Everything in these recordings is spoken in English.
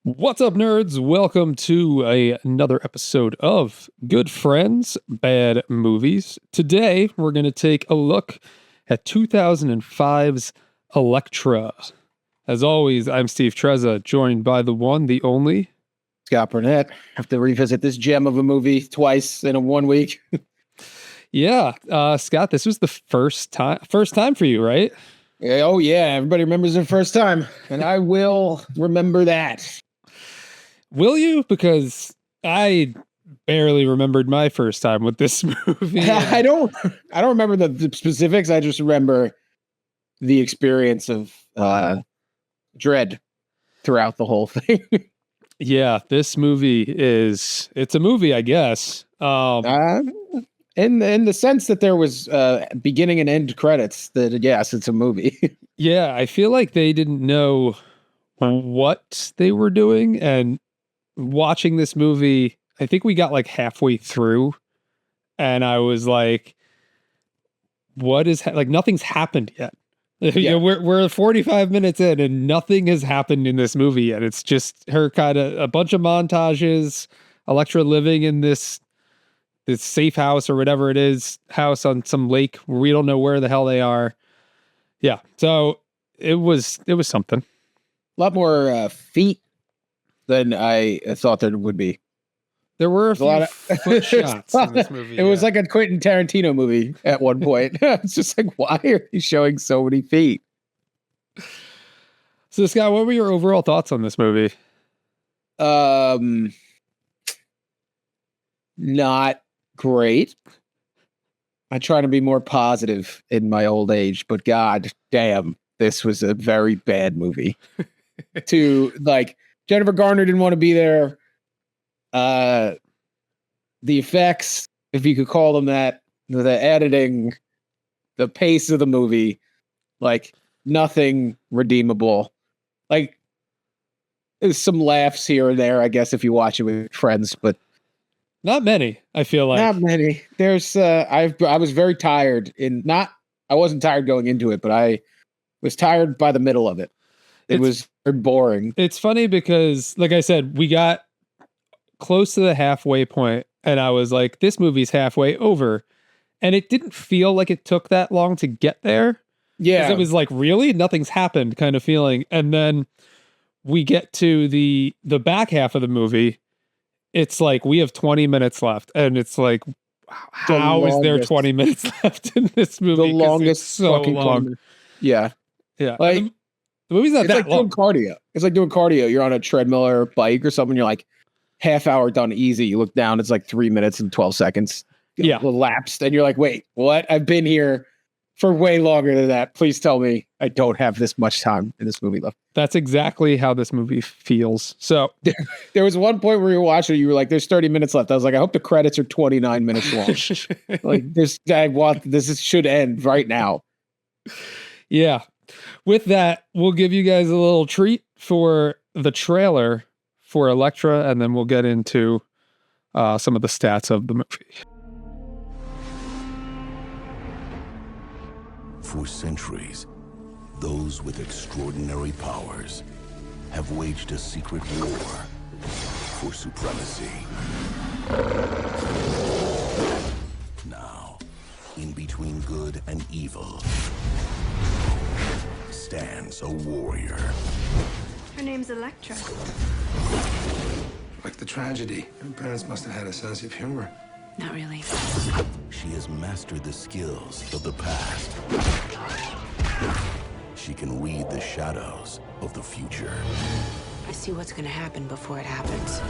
What's up, nerds? Welcome to another episode of Good Friends, Bad Movies. Today, we're going to take a look at 2005's Elektra. As always, I'm Steve Trezza, joined by the one, the only... Scott Burnett. Have to revisit this gem of a movie twice in 1 week. Yeah, Scott, this was the first time for you, right? Yeah, oh yeah, everybody remembers their first time, and I will remember that. Will you? Because I barely remembered my first time with this movie. I don't remember the specifics. I just remember the experience of dread throughout the whole thing. Yeah, this movie it's a movie, I guess. In the sense that there was beginning and end credits, that yes, it's a movie. Yeah, I feel like they didn't know what they were doing, and watching this movie, I think we got like halfway through, and I was like, "What is like? Nothing's happened yet." Yeah. You know, we're 45 minutes in, and nothing has happened in this movie yet. It's just her kind of a bunch of montages, Elektra living in this safe house or whatever it is, house on some lake where we don't know where the hell they are. Yeah, so it was something. A lot more feet than I thought there would be. There were a few foot shots in this movie. It was like a Quentin Tarantino movie at one point. It's just like, why are you showing so many feet? So, Scott, what were your overall thoughts on this movie? Not great. I try to be more positive in my old age, but god damn, this was a very bad movie. Jennifer Garner didn't want to be there. The effects, if you could call them that, the editing, the pace of the movie, like nothing redeemable. Like there's some laughs here and there, I guess, if you watch it with friends, but not many. I feel like not many. There's I was very tired I wasn't tired going into it, but I was tired by the middle of it. It was boring. It's funny because, like I said, we got close to the halfway point, and I was like, this movie's halfway over. And it didn't feel like it took that long to get there. Yeah. It was like, really? Nothing's happened kind of feeling. And then we get to the back half of the movie. It's like, we have 20 minutes left. And it's like, how is there 20 minutes left in this movie? The longest so fucking long. Yeah. Yeah. Like, the movie's not that like long. doing cardio. It's like doing cardio. You're on a treadmill or a bike or something. You're like half hour done easy. You look down. It's like 3 minutes and 12 seconds. Yeah. Elapsed. And you're like, wait, what? I've been here for way longer than that. Please tell me I don't have this much time in this movie left. That's exactly how this movie feels. So there was one point where you were watching it, you were like, there's 30 minutes left. I was like, I hope the credits are 29 minutes long. Like this, should end right now. Yeah. With that, we'll give you guys a little treat for the trailer for Elektra, and then we'll get into some of the stats of the movie. For centuries, those with extraordinary powers have waged a secret war for supremacy. Now, in between good and evil, stands a warrior. Her name's Elektra. Like the tragedy. Her parents must have had a sense of humor. Not really. She has mastered the skills of the past. She can read the shadows of the future. I see what's gonna happen before it happens.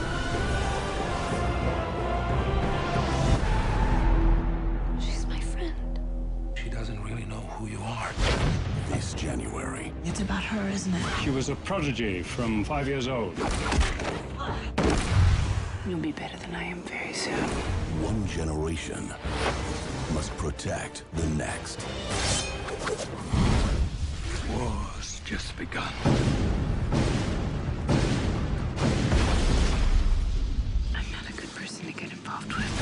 She's my friend. She doesn't really know who you are. This January, It's about her, isn't it? She was a prodigy from 5 years old. You'll be better than I am very soon. one generation must protect the next. War's just begun. I'm not a good person to get involved with.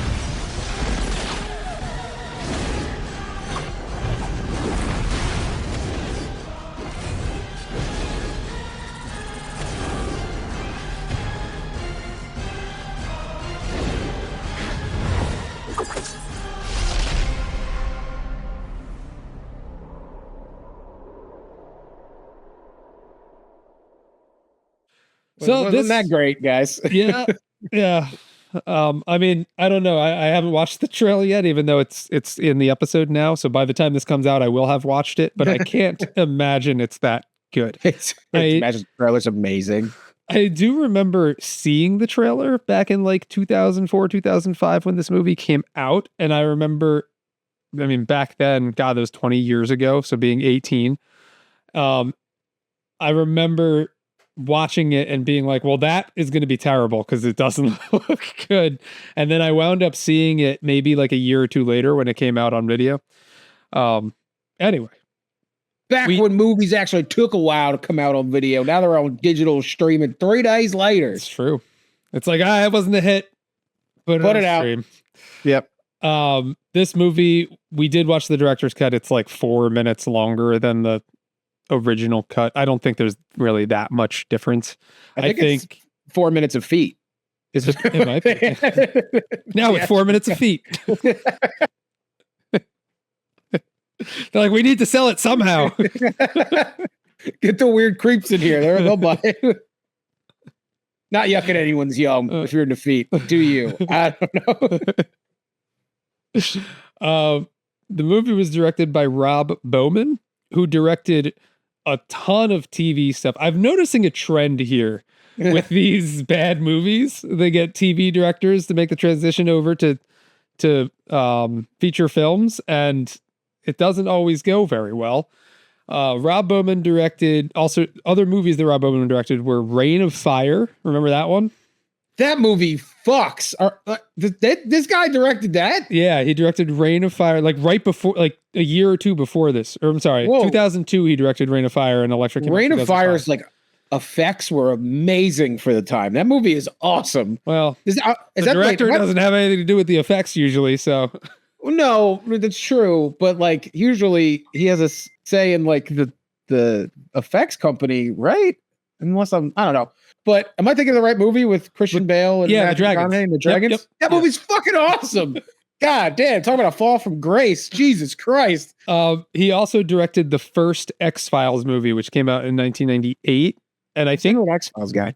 So Wasn't that great, guys? Yeah, yeah. I mean, I don't know. I haven't watched the trailer yet, even though it's in the episode now. So by the time this comes out, I will have watched it. But I can't imagine it's that good. Imagine the trailer's amazing. I do remember seeing the trailer back in like 2004, 2005 when this movie came out, and I remember, I mean, back then, God, that was 20 years ago. So being 18, I remember watching it and being like, well, that is going to be terrible because it doesn't look good. And then I wound up seeing it maybe like a year or two later when it came out on video. Anyway. Back when movies actually took a while to come out on video. Now they're on digital streaming 3 days later. It's true. It's like, it wasn't a hit. Put it out. Stream. Yep. This movie, we did watch the director's cut. It's like 4 minutes longer than the original cut. I don't think there's really that much difference. I think it's 4 minutes of feet. Is it? It might be. Now with 4 minutes of feet. They're like, we need to sell it somehow. Get the weird creeps in here. They'll buy it. Not yucking anyone's yum if you're in the feet. Do you? I don't know. The movie was directed by Rob Bowman, who directed a ton of TV stuff. I'm noticing a trend here with these bad movies. They get TV directors to make the transition over to feature films, and it doesn't always go very well. Rob Bowman directed, also other movies that Rob Bowman directed were Reign of Fire. Remember that one? That movie fucks. This guy directed that? Yeah, he directed Reign of Fire, like right before, like a year or two before this. Or I'm sorry, 2002 he directed Reign of Fire, and Elektra came out. Reign of Fire's like effects were amazing for the time. That movie is awesome. Well, is the director doesn't have anything to do with the effects usually, so. No, that's true. But like usually he has a say in like the effects company, right? Unless I don't know. But am I thinking of the right movie with Christian Bale and the Dragons? And the Dragons? Yep. That movie's fucking awesome. God damn, talk about a fall from grace. Jesus Christ. He also directed the first X-Files movie, which came out in 1998. And I think an X-Files guy.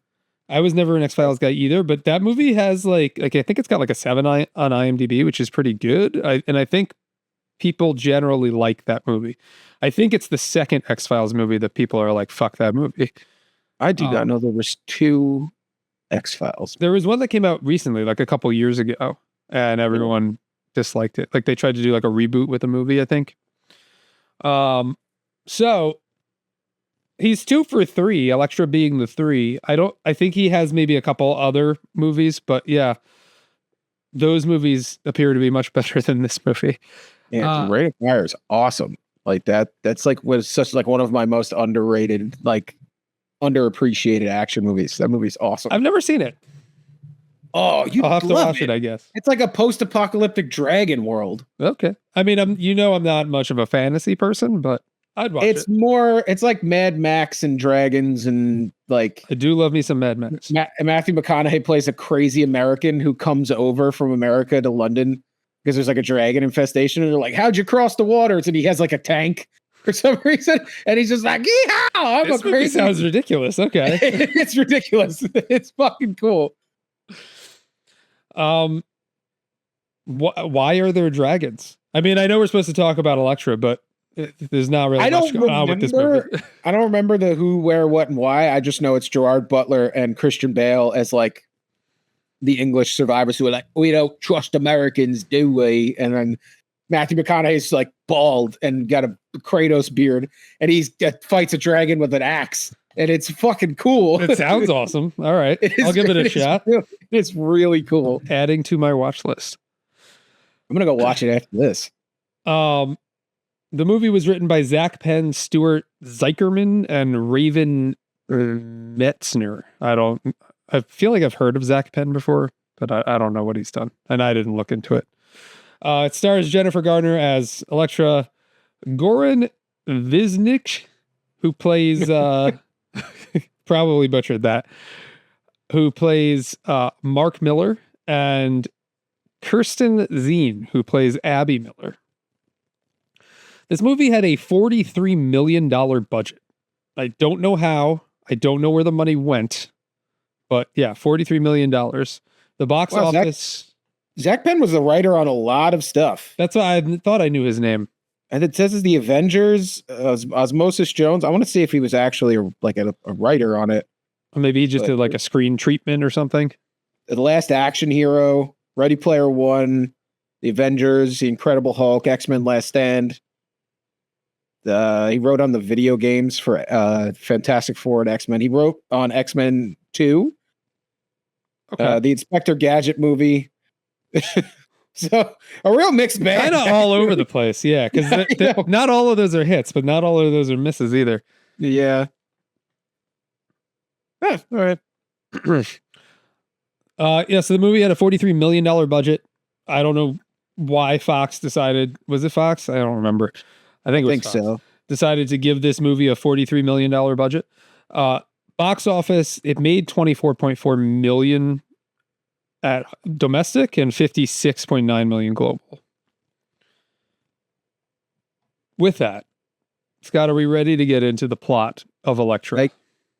I was never an X-Files guy either, but that movie has like I think it's got like a 7 on IMDb, which is pretty good. And I think people generally like that movie. I think it's the second X-Files movie that people are like, fuck that movie. I do not know there was 2 X-Files. There was one that came out recently, like a couple years ago, and everyone disliked it. Like they tried to do like a reboot with the movie, I think. So he's 2 for 3, Elektra being the 3. I think he has maybe a couple other movies, but yeah, those movies appear to be much better than this movie. Yeah, Reign of Fire is awesome. Like that's like was such like one of my most underrated, like underappreciated action movies. That movie's awesome. I've never seen it. Oh, I'll have to watch it, I guess. It's like a post-apocalyptic dragon world. Okay. I mean, I'm not much of a fantasy person, but I'd watch it. It's like Mad Max and dragons and like. I do love me some Mad Max. Matthew McConaughey plays a crazy American who comes over from America to London because there's like a dragon infestation, and they're like, "How'd you cross the waters?" And he has like a tank for some reason, and he's just like, "Yeehaw! This movie sounds ridiculous." Okay, it's ridiculous. It's fucking cool. Why are there dragons? I mean, I know we're supposed to talk about Elektra, but there's not really much going on with this movie. I don't remember the who, where, what, and why. I just know it's Gerard Butler and Christian Bale as like the English survivors who are like, we don't trust Americans, do we? And then Matthew McConaughey's like bald and got a Kratos beard, and he fights a dragon with an axe. And it's fucking cool. It sounds awesome. All right. I'll give it a shot. It's really cool. Adding to my watch list. I'm going to go watch it after this. The movie was written by Zach Penn, Stuart Zeikerman, and Raven Metzner. I feel like I've heard of Zach Penn before, but I don't know what he's done. And I didn't look into it. It stars Jennifer Garner as Elektra, Goran Visnich, who plays... probably butchered that, who plays Mark Miller, and Kirsten Zine, who plays Abby Miller. This movie had a $43 million budget. I don't know how. I don't know where the money went. But yeah, $43 million. The box Wow, office. Zach Penn was the writer on a lot of stuff. That's why I thought I knew his name. And it says it's the Avengers, Osmosis Jones. I want to see if he was actually a writer on it. Or maybe he just did like a screen treatment or something. The Last Action Hero, Ready Player One, The Avengers, The Incredible Hulk, X-Men Last Stand. He wrote on the video games for Fantastic Four and X-Men. He wrote on X-Men 2, the Inspector Gadget movie. So a real mixed bag. Kind of all over the place, yeah. Because not all of those are hits, but not all of those are misses either. Yeah. All right. Yeah, so the movie had a $43 million budget. I don't know why Fox decided. Was it Fox? I don't remember. I think it was Fox. So. Decided to give this movie a $43 million budget. Box office, it made $24.4 million at domestic and $56.9 million global. With that, Scott, are we ready to get into the plot of Elektra?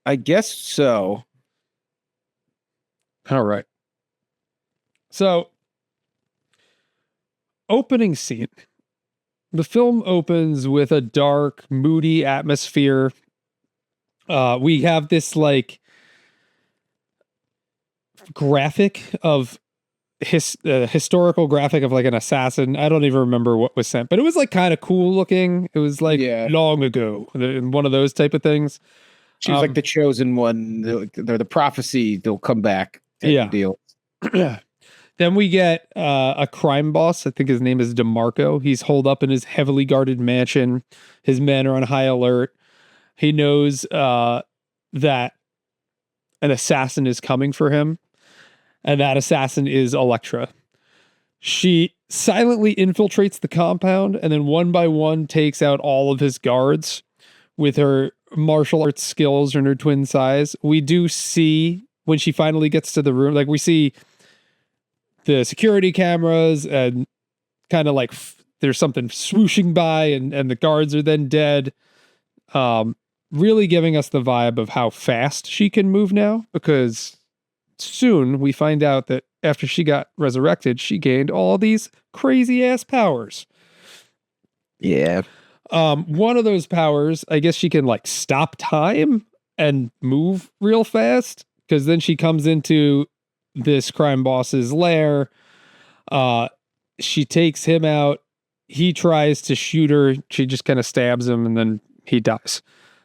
I guess so. All right. So, opening scene. The film opens with a dark, moody atmosphere. We have this like graphic of historical graphic of like an assassin. I don't even remember what was sent, but it was like kind of cool looking. It was like long ago, one of those type of things. She was like the chosen one. They're the prophecy. They'll come back. Deal. Then we get a crime boss. I think his name is DeMarco. He's holed up in his heavily guarded mansion. His men are on high alert. He knows that an assassin is coming for him. And that assassin is Elektra. She silently infiltrates the compound and then one by one takes out all of his guards with her martial arts skills and her twin sais. We do see when she finally gets to the room, like we see the security cameras and kind of like there's something swooshing by and the guards are then dead. Really giving us the vibe of how fast she can move now, because soon we find out that after she got resurrected, she gained all these crazy ass powers. Yeah. One of those powers, I guess she can like stop time and move real fast, because then she comes into this crime boss's lair. She takes him out. He tries to shoot her. She just kind of stabs him and then he dies.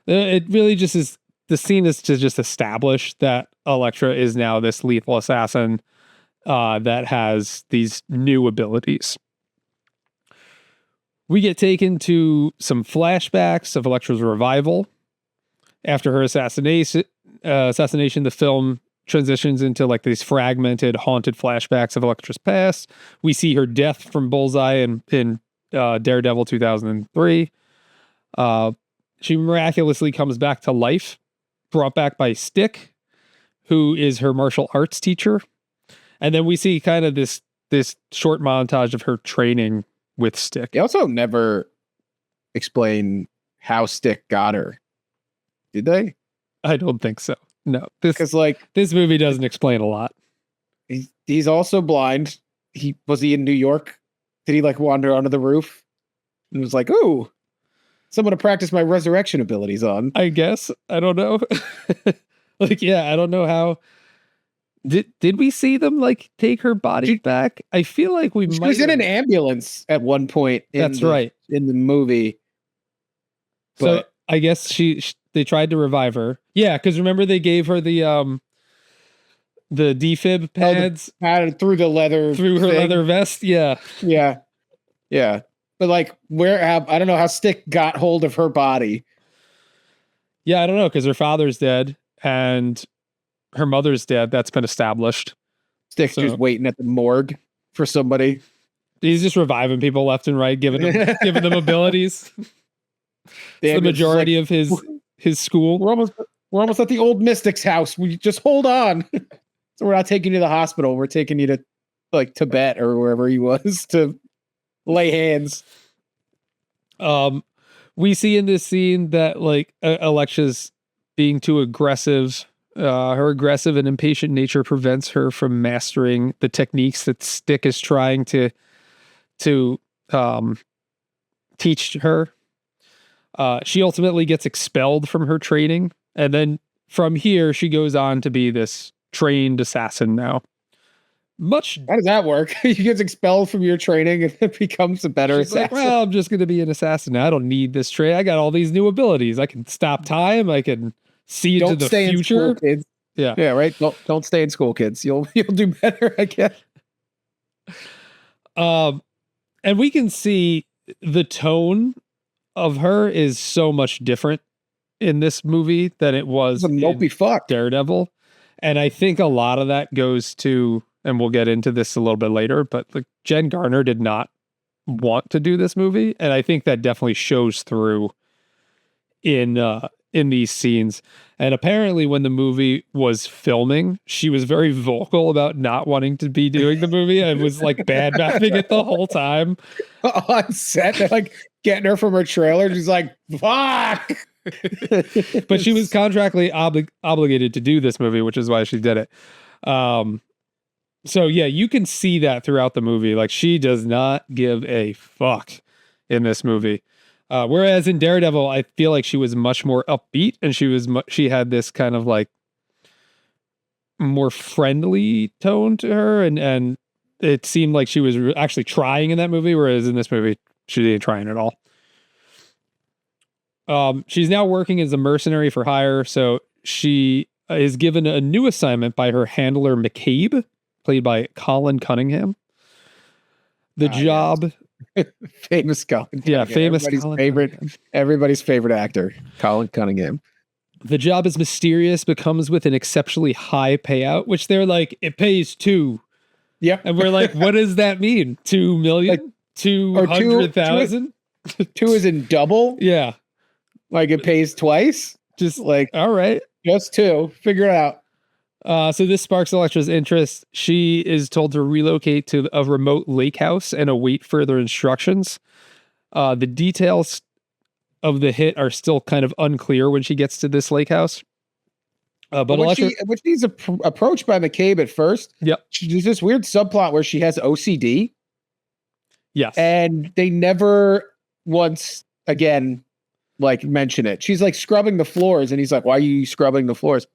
It really just is, the scene is to just establish that Elektra is now this lethal assassin that has these new abilities. We get taken to some flashbacks of Elektra's revival. After her assassination, the film transitions into like these fragmented, haunted flashbacks of Elektra's past. We see her death from Bullseye in Daredevil 2003. She miraculously comes back to life, brought back by Stick, who is her martial arts teacher. And then we see kind of this short montage of her training with Stick. They also never explain how Stick got her. Did they? I don't think so. No, because like this movie doesn't explain a lot. He's also blind. Was he in New York? Did he like wander onto the roof and was like, "Ooh, someone to practice my resurrection abilities on"? I guess I don't know. Like, yeah, I don't know how. Did we see them like take her body back? I feel like she was in an ambulance at one point. That's right in the movie. So I guess they tried to revive her. Yeah, because remember they gave her the defib pads through the leather through her leather vest. Yeah. But like, I don't know how Stick got hold of her body. Yeah, I don't know, because her father's dead and her mother's dead. That's been established. Stick's just waiting at the morgue for somebody. He's just reviving people left and right, giving them abilities. The majority of his school. We're almost at the old mystic's house. We just hold on. So we're not taking you to the hospital. We're taking you to like Tibet or wherever he was to lay hands. We see in this scene that like Elektra's being too aggressive Her aggressive and impatient nature prevents her from mastering the techniques that Stick is trying to teach her. She ultimately gets expelled from her training, and then from here she goes on to be this trained assassin now. How does that work? He gets expelled from your training and it becomes a better She's like, assassin. well, I'm just going to be an assassin now. I don't need this trade. I got all these new abilities. I can stop time. I can see into Don't the stay future. in school, kids. Yeah. Yeah, right. Don't stay in school, kids. You'll do better, I guess. And we can see the tone of her is so much different in this movie than it was It's a mopey in fuck. Daredevil. And I think a lot of that goes to, and we'll get into this a little bit later, but like Jen Garner did not want to do this movie. And I think that definitely shows through in these scenes. And apparently when the movie was filming, she was very vocal about not wanting to be doing the movie and was like bad mouthing it the whole time. On set, they're like getting her from her trailer. She's like, fuck. But she was contractually obligated to do this movie, which is why she did it. So yeah, you can see that throughout the movie. Like she does not give a fuck in this movie. Whereas in Daredevil, I feel like she was much more upbeat, and she had this kind of like more friendly tone to her, and it seemed like she was actually trying in that movie. Whereas in this movie, she ain't trying at all. She's now working as a mercenary for hire, so she is given a new assignment by her handler McCabe, played by Colin Cunningham. The job, Famous Colin. yeah, famous Everybody's favorite actor, Colin Cunningham. The job is mysterious, but comes with an exceptionally high payout, which they're like, it pays 2. Yep. And we're like, what does that mean? 2 million? Like, 200,000? 2 is in double. Yeah. Like it pays twice. Just Like all right. just 2. Figure it out. So this sparks Elektra's interest. She is told to relocate to a remote lake house and await further instructions. The details of the hit are still kind of unclear when she gets to this lake house. But when Elektra, she's approached by McCabe at first, yep, there's this weird subplot where she has OCD, yes, and they never once again like mention it. She's like scrubbing the floors, and he's like, "Why are you scrubbing the floors?"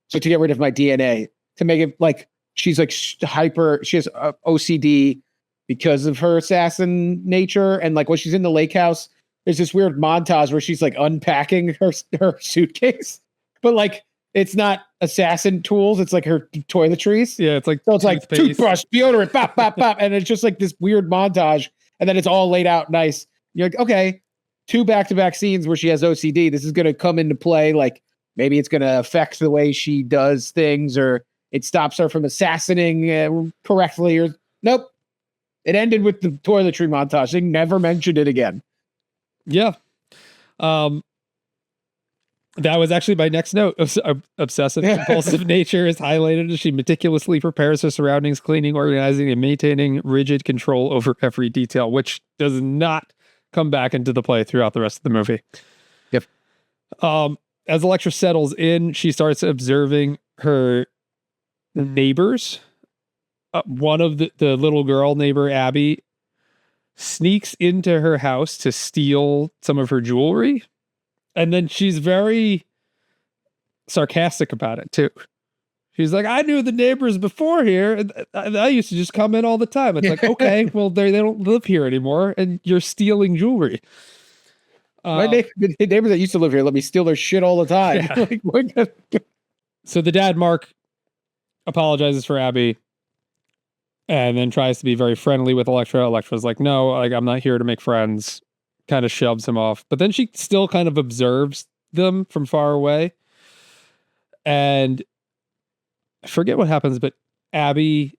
So to get rid of my DNA, to make it like she's like hyper. She has OCD because of her assassin nature, and like when she's in the lake house, there's this weird montage where she's like unpacking her suitcase, but like it's not assassin tools; it's like her toiletries. yeah, it's like So it's like toothpaste. toothbrush, deodorant, pop, pop, pop, and it's just like this weird montage, and then it's all laid out nice. You're like, okay, 2 back-to-back scenes where she has OCD. This is going to come into play. Like maybe it's going to affect the way she does things, or it stops her from assassinating correctly. Or nope, it ended with the toiletry montage. They never mentioned it again. Yeah. That was actually my next note. Obsessive compulsive nature is highlighted as she meticulously prepares her surroundings, cleaning, organizing, and maintaining rigid control over every detail, which does not come back into the play throughout the rest of the movie. Yep. As Elektra settles in, she starts observing her neighbors. One of the little girl neighbor, Abby, sneaks into her house to steal some of her jewelry. And then she's very sarcastic about it too. She's like, I knew the neighbors before here. And I used to just come in all the time. It's like, okay, well, they don't live here anymore, and you're stealing jewelry. My neighbors that used to live here let me steal their shit all the time. Yeah. So the dad, Mark, apologizes for Abby and then tries to be very friendly with Elektra. Elektra's like, no, like I'm not here to make friends. Kind of shoves him off. But then she still kind of observes them from far away. And I forget what happens, but Abby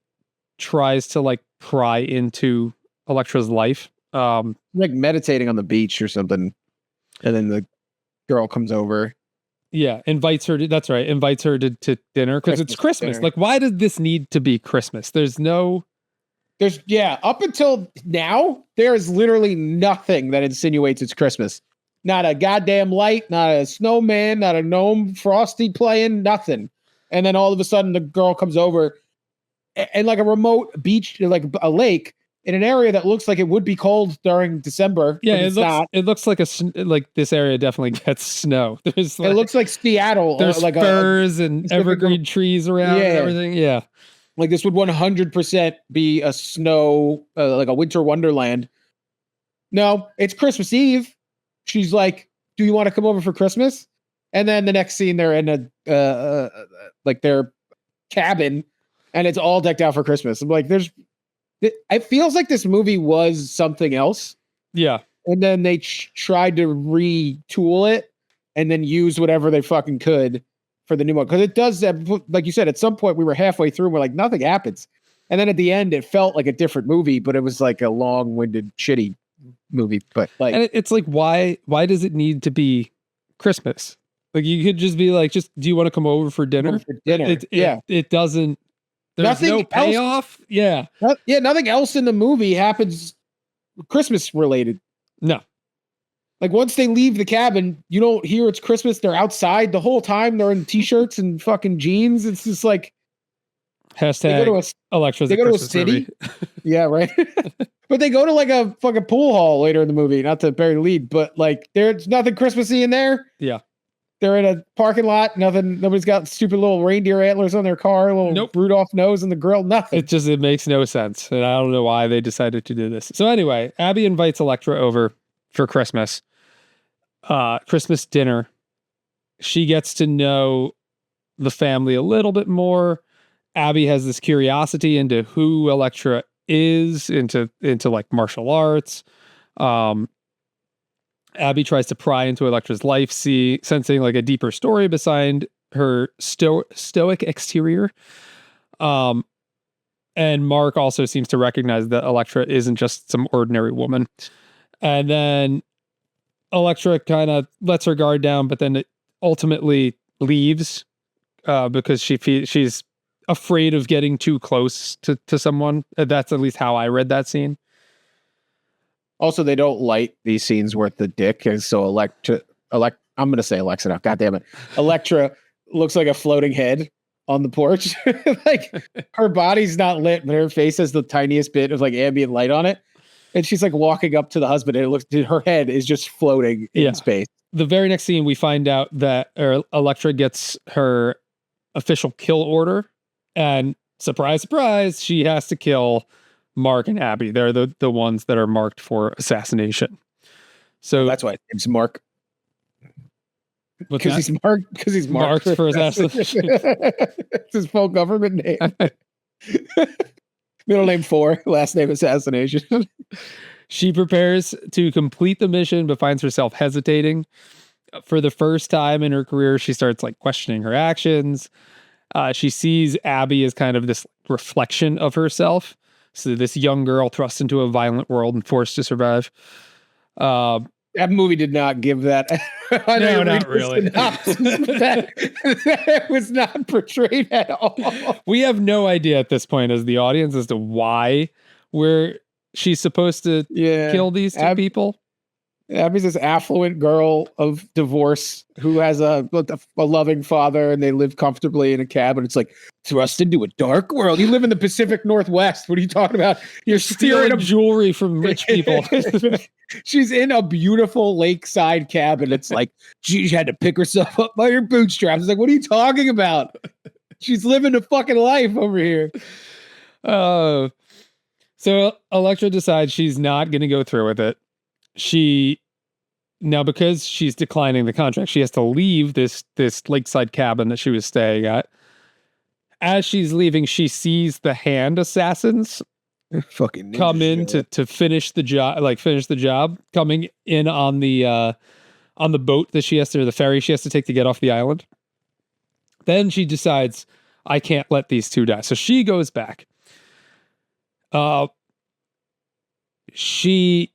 tries to like pry into Elektra's life. Like meditating on the beach or something. And then the girl comes over. Yeah, invites her to dinner because it's Christmas. Dinner. Like, why does this need to be Christmas? There's up until now, there is literally nothing that insinuates it's Christmas. Not a goddamn light, not a snowman, not a gnome, Frosty playing, nothing. And then all of a sudden the girl comes over and like a remote beach, like a lake in an area that looks like it would be cold during December. Yeah, but it looks like like this area definitely gets snow. There's it looks like Seattle. there's like firs and evergreen trees around and everything. Yeah. Like this would 100% be a snow, like a winter wonderland. No, it's Christmas Eve. She's like, "Do you want to come over for Christmas?" And then the next scene, they're in a like their cabin, and it's all decked out for Christmas. I'm like, it feels like this movie was something else. Yeah. And then they tried to retool it, and then use whatever they fucking could for the new one. Because it does, like you said, at some point we were halfway through, and we're like, nothing happens. And then at the end, it felt like a different movie, but it was like a long-winded, shitty movie. But like, and it's like, why does it need to be Christmas? Like, you could just be like, do you want to come over for dinner? It doesn't. There's nothing no payoff. Yeah. Nothing else in the movie happens Christmas related. No. Like once they leave the cabin, you don't hear it's Christmas. They're outside the whole time. They're in t-shirts and fucking jeans. It's just like hashtag Electra's they go to a city. Yeah, right. But they go to like a fucking pool hall later in the movie, not to bury the lead, but like there's nothing Christmassy in there. Yeah. They're in a parking lot. Nobody's got stupid little reindeer antlers on their car, a little Rudolph nose in the grill. Nothing. It makes no sense. And I don't know why they decided to do this. So anyway, Abby invites Elektra over for Christmas. Christmas dinner. She gets to know the family a little bit more. Abby has this curiosity into who Elektra is, into like martial arts. Abby tries to pry into Elektra's life, sensing like a deeper story behind her stoic exterior. And Mark also seems to recognize that Elektra isn't just some ordinary woman. And then Elektra kind of lets her guard down, but then it ultimately leaves because she's afraid of getting too close to someone. That's at least how I read that scene. Also, they don't light these scenes worth the dick, and so I'm going to say Alexa now. God damn it. Elektra looks like a floating head on the porch. Like her body's not lit, but her face has the tiniest bit of like ambient light on it. And she's like walking up to the husband, and her head is just floating in space. The very next scene, we find out that Elektra gets her official kill order, and surprise, surprise, she has to kill Mark and Abby. They're the ones that are marked for assassination. So that's why it's Mark. Because he's marked for assassination. It's his full government name. Middle name 4, last name assassination. She prepares to complete the mission, but finds herself hesitating. For the first time in her career, she starts like questioning her actions. She sees Abby as kind of this reflection of herself. So this young girl thrust into a violent world and forced to survive. That movie did not give that. No, not really. That was not portrayed at all. We have no idea at this point as the audience as to why she's supposed to kill these two people. Abby's this affluent girl of divorce who has a loving father, and they live comfortably in a cabin. It's like thrust into a dark world. You live in the Pacific Northwest. What are you talking about? You're stealing jewelry from rich people. She's in a beautiful lakeside cabin. It's like she had to pick herself up by her bootstraps. It's like, what are you talking about? She's living a fucking life over here. So Elektra decides she's not going to go through with it. Now, because she's declining the contract, she has to leave this lakeside cabin that she was staying at. As she's leaving, she sees the hand assassins fucking come in to finish the job, coming in on the boat that the ferry she has to take to get off the island. Then she decides, I can't let these two die. So she goes back. She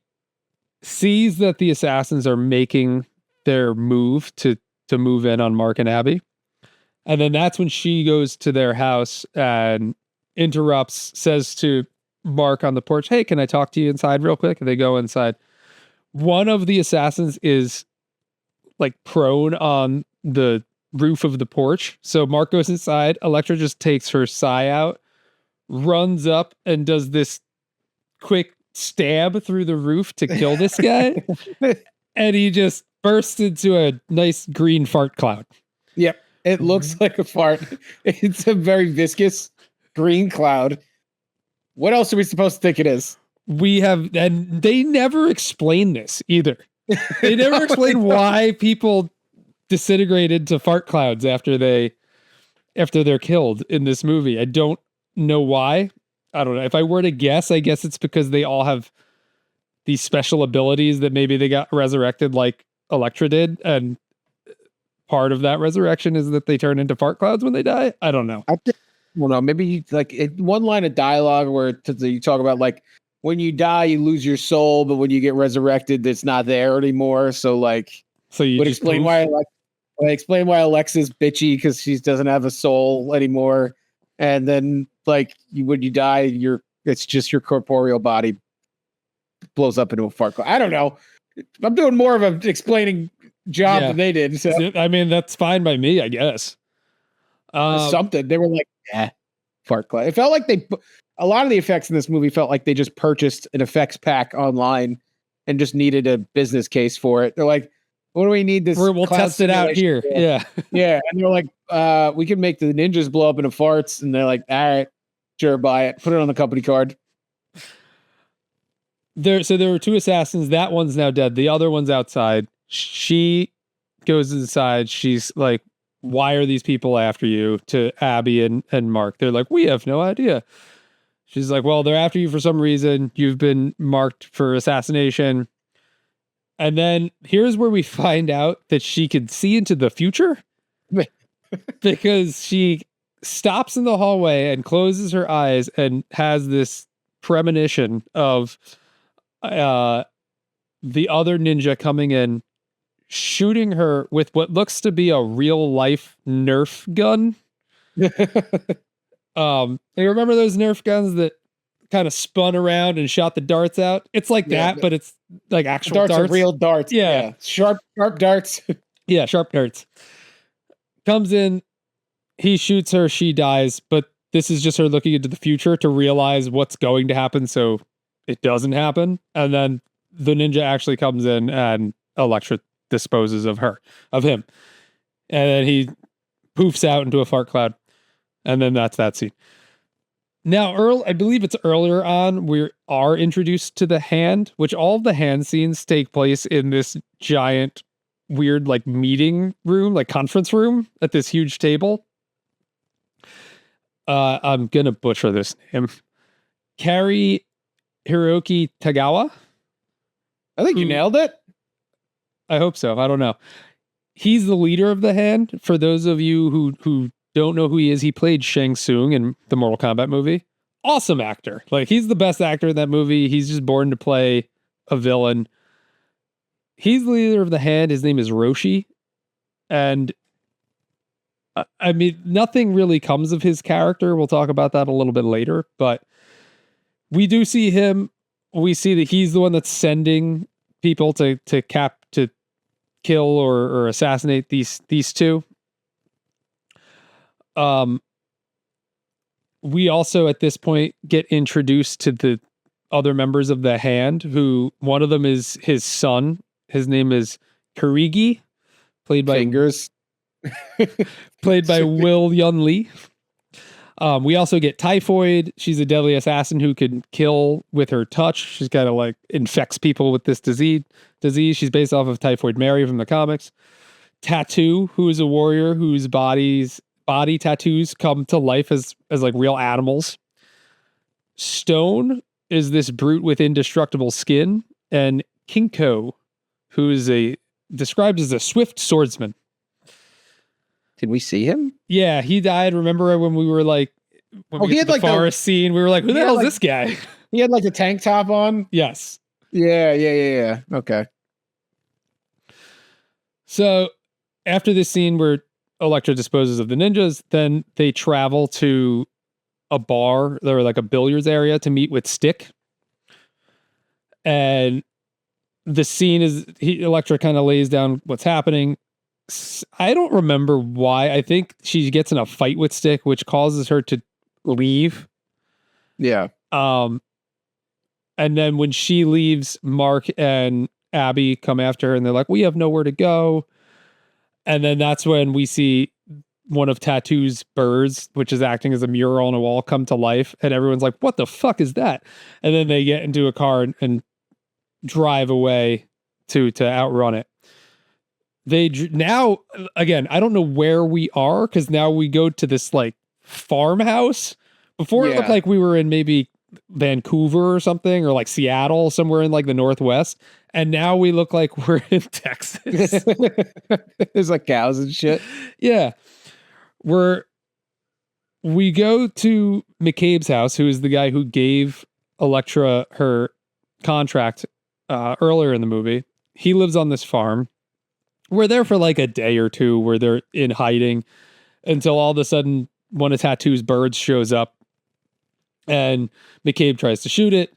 sees that the assassins are making their move to move in on Mark and Abby. And then that's when she goes to their house and interrupts, says to Mark on the porch, hey, can I talk to you inside real quick? And they go inside. One of the assassins is like prone on the roof of the porch. So Mark goes inside. Elektra just takes her sai out, runs up, and does this quick stab through the roof to kill this guy. And he just bursts into a nice green fart cloud. Yep. It looks like a fart. It's a very viscous green cloud. What else are we supposed to think it is? And they never explain this either. They never explain why people disintegrate into fart clouds after they're killed in this movie. I don't know why. I don't know. If I were to guess, I guess it's because they all have these special abilities that maybe they got resurrected like Elektra did, and part of that resurrection is that they turn into fart clouds when they die. I don't know. Well, no, maybe like one line of dialogue where you talk about like when you die, you lose your soul, but when you get resurrected, it's not there anymore. So you would explain why Alexa's bitchy because she doesn't have a soul anymore, and then when you die, it's just your corporeal body blows up into a fart cloud. I don't know. I'm doing more of an explaining job than they did. So. I mean, that's fine by me, I guess. Something they were like, fart cloud. It felt like a lot of the effects in this movie felt like they just purchased an effects pack online and just needed a business case for it. They're like, what do we need this? We'll test it out here. For? Yeah. Yeah. And they're like, we can make the ninjas blow up into farts. And they're like, all right, sure, buy it. Put it on the company card. So there were two assassins. That one's now dead. The other one's outside. She goes inside. She's like, why are these people after you? To Abby and Mark. They're like, we have no idea. She's like, well, they're after you for some reason. You've been marked for assassination. And then here's where we find out that she can see into the future because she stops in the hallway and closes her eyes and has this premonition of the other ninja coming in, shooting her with what looks to be a real life Nerf gun. You remember those Nerf guns that kind of spun around and shot the darts out? It's like that, but it's like actual darts. Are real darts. Yeah. Sharp darts. Yeah, sharp darts. Comes in, he shoots her, she dies, but this is just her looking into the future to realize what's going to happen so it doesn't happen. And then the ninja actually comes in and Elektra disposes of him. And then he poofs out into a fart cloud. And then that's that scene. Now, I believe it's earlier on, we are introduced to the hand, which all of the hand scenes take place in this giant, weird, like meeting room, like conference room at this huge table. I'm going to butcher this name. Kari Hiroki Tagawa. I think you nailed it. I hope so. I don't know. He's the leader of the hand. For those of you who don't know who he is, he played Shang Tsung in the Mortal Kombat movie. Awesome actor. Like, he's the best actor in that movie. He's just born to play a villain. He's the leader of the hand. His name is Roshi. And I mean, nothing really comes of his character. We'll talk about that a little bit later, but we do see him. We see that he's the one that's sending people to kill or assassinate these two. We also at this point get introduced to the other members of the hand, who one of them is his son. His name is Karigi, played by Will Yun Lee. We also get Typhoid. She's a deadly assassin who can kill with her touch. She's kind of like infects people with this disease. She's based off of Typhoid Mary from the comics. Tattoo, who is a warrior whose body tattoos come to life as like real animals. Stone is this brute with indestructible skin, and Kinko, who is described as a swift swordsman. Did we see him? Yeah, he died. Remember when we were like, we had the forest scene, we were like, who the hell is this guy? He had like a tank top on. Yes. Yeah. Okay. So after this scene where Elektra disposes of the ninjas, then they travel to a bar or like a billiards area to meet with Stick. And the scene is Elektra kind of lays down what's happening. I don't remember why. I think she gets in a fight with Stick, which causes her to leave. Yeah. And then when she leaves, Mark and Abby come after her and they're like, we have nowhere to go. And then that's when we see one of Tattoo's birds, which is acting as a mural on a wall, come to life. And everyone's like, what the fuck is that? And then they get into a car and drive away to outrun it. Now, again, I don't know where we are because now we go to this like farmhouse. Before it looked like we were in maybe Vancouver or something, or like Seattle, somewhere in like the Northwest. And now we look like we're in Texas. There's like cows and shit. Yeah. We go to McCabe's house, who is the guy who gave Elektra her contract earlier in the movie. He lives on this farm. We're there for like a day or two where they're in hiding until all of a sudden one of Tattoo's birds shows up and McCabe tries to shoot it.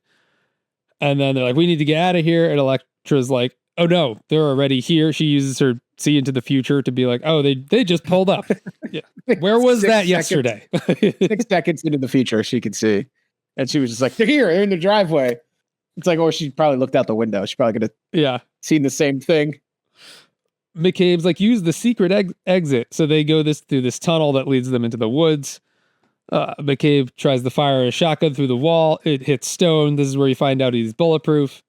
And then they're like, we need to get out of here. And Elektra's like, oh no, they're already here. She uses her see into the future to be like, oh, they just pulled up. Yeah. Where was that yesterday? 6 seconds into the future, she could see. And she was just like, they're here, they're in the driveway. It's like, or she probably looked out the window. She probably could have seen the same thing. McCabe's like, use the secret exit. So they go through this tunnel that leads them into the woods. McCabe tries to fire a shotgun through the wall. It hits Stone. This is where you find out he's bulletproof.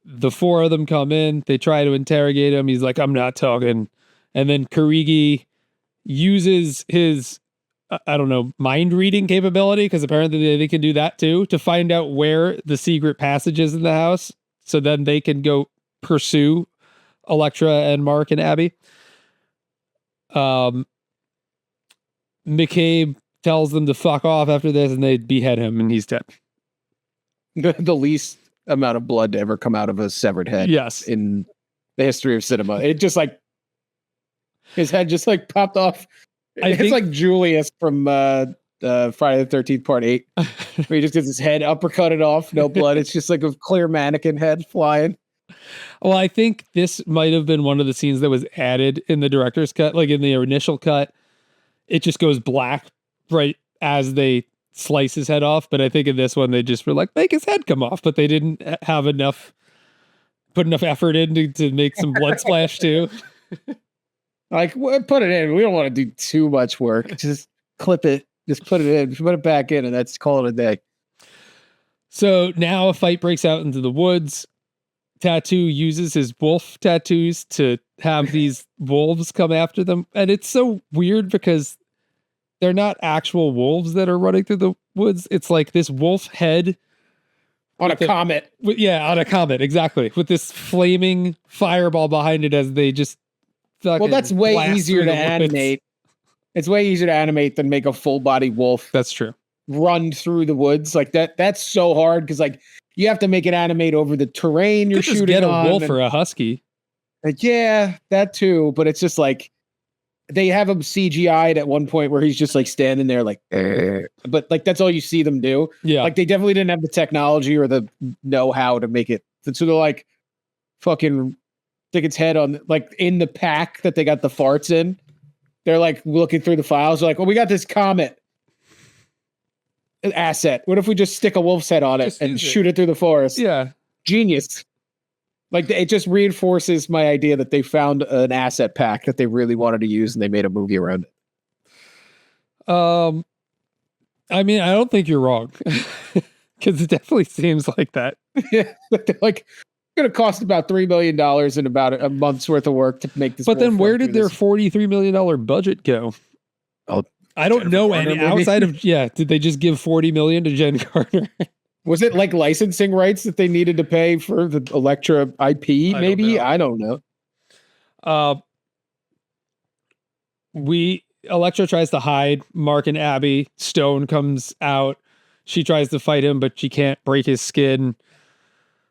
The 4 of them come in. They try to interrogate him. He's like, I'm not talking. And then Karigi uses his, I don't know, mind reading capability, because apparently they can do that too, to find out where the secret passage is in the house. So then they can go pursue Elektra and Mark and Abby. McCabe tells them to fuck off after this, and they behead him, and he's dead. The least amount of blood to ever come out of a severed head. Yes. In the history of cinema. It just like, his head just like popped off. It's like Julius from Friday the 13th part 8. Where he just gets his head uppercutted off, no blood. It's just like a clear mannequin head flying. Well, I think this might have been one of the scenes that was added in the director's cut. Like in the initial cut, it just goes black right as they slice his head off. But I think in this one, they just were like, make his head come off. But they didn't put enough effort in to make some blood splash too. Like, put it in. We don't want to do too much work. Just clip it. Just put it in. Put it back in, and that's call it a day. So now a fight breaks out into the woods. Tattoo uses his wolf tattoos to have these wolves come after them. And it's so weird because they're not actual wolves that are running through the woods. It's like this wolf head on a comet. On a comet, exactly. With this flaming fireball behind it as they just well, that's way easier to animate. It's way easier to animate than make a full body wolf. That's true. Run through the woods like that. That's so hard because like you have to make it animate over the terrain you're shooting get a on. wolf or a husky. Like, yeah, that too. But it's just like they have him CGI'd at one point where he's just like standing there like, but like that's all you see them do. Yeah, like they definitely didn't have the technology or the know-how to make it. So they're like fucking stick its head on like in the pack that they got the farts in. They're like looking through the files. They're like, well, we got this comet asset. What if we just stick a wolf's head on it and shoot it through the forest? Yeah. Genius. Like it just reinforces my idea that they found an asset pack that they really wanted to use and they made a movie around it. I mean, I don't think you're wrong. Because it definitely seems like that. Yeah. Like going to cost about $3 million in about a month's worth of work to make this. But then where did their $43 million budget go? Oh, I don't know any outside of, did they just give $40 million to Jen Garner? Was it like licensing rights that they needed to pay for the Elektra IP? Maybe? I don't know. Elektra tries to hide Mark and Abby. Stone comes out. She tries to fight him, but she can't break his skin.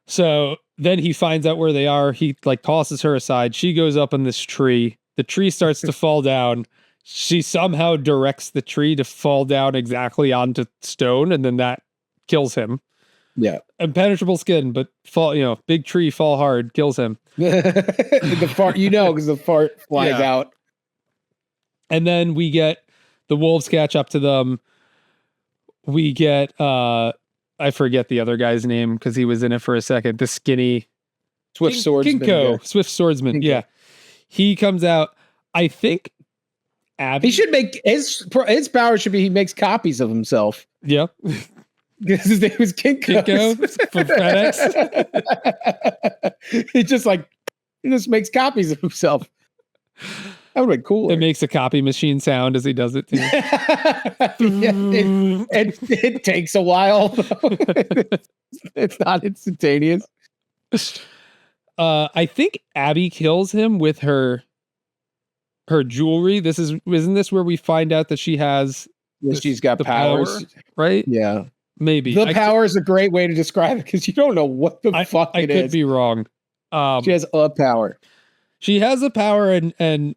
So then he finds out where they are. He like tosses her aside. She goes up in this tree. The tree starts to fall down. She somehow directs the tree to fall down exactly onto Stone, and then that kills him. Yeah. Impenetrable skin, but big tree fall hard, kills him. The fart, because the fart flies Yeah. out. And then we get the wolves catch up to them. We get I forget the other guy's name because he was in it for a second. The skinny Swift swordsman. Kinko, Swift swordsman. Kinko. Yeah. He comes out. I think Abby. He should make his power should be he makes copies of himself. Yeah. His name is Kinko. For FedEx. he just makes copies of himself. That would be cool. It makes a copy machine sound as he does it too. It takes a while. It's not instantaneous. I think Abby kills him with her jewelry. Isn't this where we find out that she has She's got powers, power, right? Yeah. Maybe. The power is a great way to describe it because you don't know what the fuck I it could is. be wrong. She has a power. She has a power and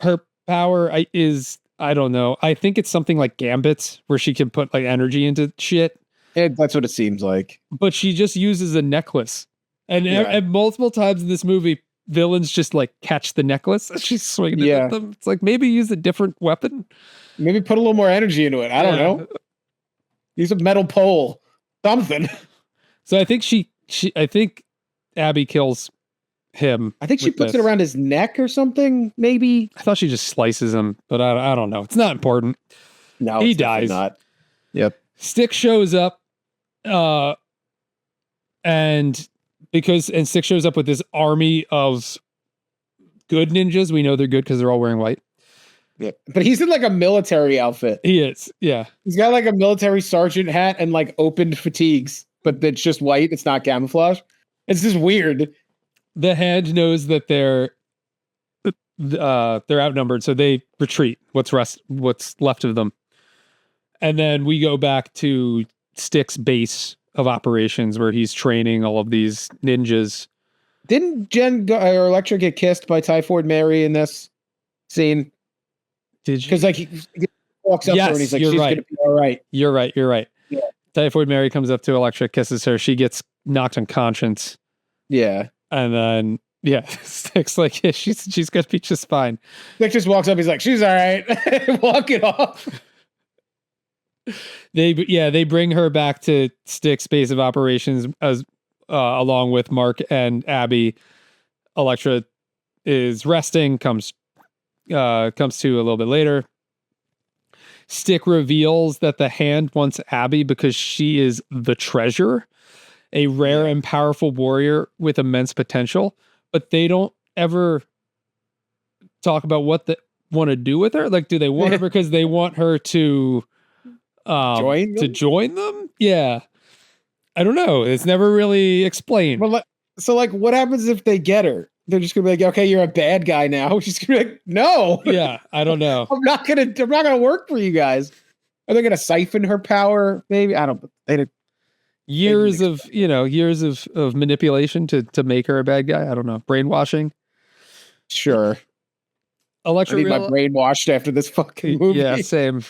her power is, I don't know. I think it's something like Gambit's where she can put like energy into shit. That's what it seems like. But she just uses a necklace. And multiple times in this movie, villains just like catch the necklace. She's swinging it at them. It's like maybe use a different weapon. Maybe put a little more energy into it. I don't know. Use a metal pole. Something. So I think I think Abby kills him. I think she puts it around his neck or something, maybe. I thought she just slices him, but I don't know. It's not important. No, he it's dies. Not. Yep. Stick shows up, and Stick shows up with this army of good ninjas. We know they're good because they're all wearing white. Yeah, but he's in like a military outfit. He is, yeah. He's got like a military sergeant hat and like opened fatigues, but it's just white. It's not camouflage. It's just weird. The Hand knows that they're outnumbered, so they retreat. What's left of them, and then we go back to Stick's base of operations where he's training all of these ninjas. Didn't or Elektra get kissed by Typhoid Mary in this scene? Did you? Because like he walks up to her and he's like, she's gonna be all right. You're right. Yeah. Typhoid Mary comes up to Elektra, kisses her. She gets knocked unconscious. Yeah. And then Stick's like, yeah, she's gonna be just fine. Stick just walks up, he's like, she's all right. Walk it off. They bring her back to Stick's base of operations as along with Mark and Abby. Elektra is resting, comes to a little bit later. Stick reveals that the Hand wants Abby because she is the treasure, a rare and powerful warrior with immense potential, but they don't ever talk about what they want to do with her. Like, do they want her because they want her to join them? Yeah. I don't know. It's never really explained. Well, so like, what happens if they get her? They're just gonna be like, okay, you're a bad guy now. She's gonna be like, no. Yeah, I don't know. I'm not gonna work for you guys. Are they gonna siphon her power? Maybe I don't. Years of manipulation to make her a bad guy. I don't know. Brainwashing. Sure. Elektra I need my brain washed after this fucking movie. Yeah, same.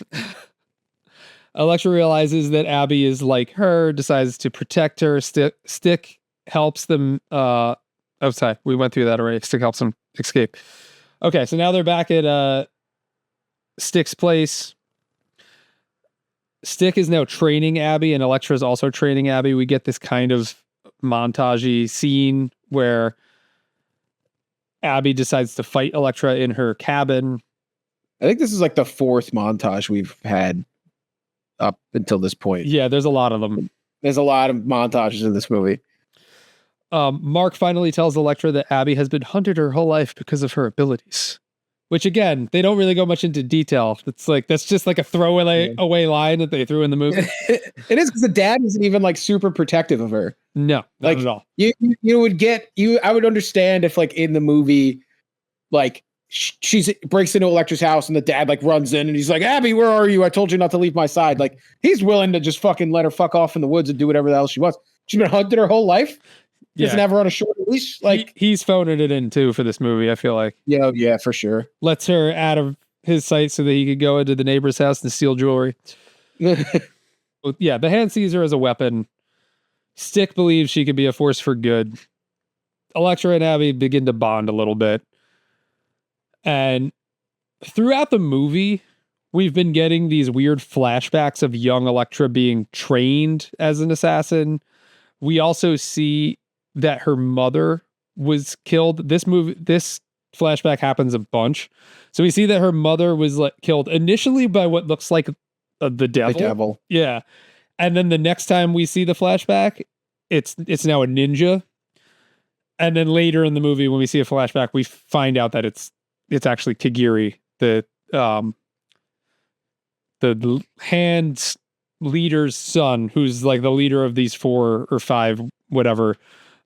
Elektra realizes that Abby is like her, decides to protect her. Stick helps them. Oh, sorry. We went through that already. Stick helps them escape. Okay, so now they're back at Stick's place. Stick is now training Abby, and Elektra is also training Abby. We get this kind of montage-y scene where Abby decides to fight Elektra in her cabin. I think this is like the fourth montage we've had up until this point. Yeah, there's a lot of them. There's a lot of montages in this movie. Mark finally tells Elektra that Abby has been hunted her whole life because of her abilities. Which again, they don't really go much into detail. It's like that's just like a throwaway line that they threw in the movie. It is because the dad isn't even like super protective of her. No, not at all. You would get I would understand if like in the movie, like she's breaks into Elektra's house and the dad like runs in and he's like, Abby, where are you? I told you not to leave my side. Like he's willing to just fucking let her fuck off in the woods and do whatever the hell she wants. She's been hunted her whole life. Doesn't have her on a short leash. Like he's phoning it in too for this movie. I feel like yeah, for sure. Lets her out of his sight so that he could go into the neighbor's house and steal jewelry. Yeah, the Hand sees her as a weapon. Stick believes she could be a force for good. Elektra and Abby begin to bond a little bit. And throughout the movie, we've been getting these weird flashbacks of young Elektra being trained as an assassin. We also see that her mother was killed. This flashback happens a bunch. So we see that her mother was killed initially by what looks like the devil. The devil. Yeah. And then the next time we see the flashback, it's now a ninja. And then later in the movie, when we see a flashback, we find out that it's actually Kagiri, the hand leader's son, who's like the leader of these 4 or 5 whatever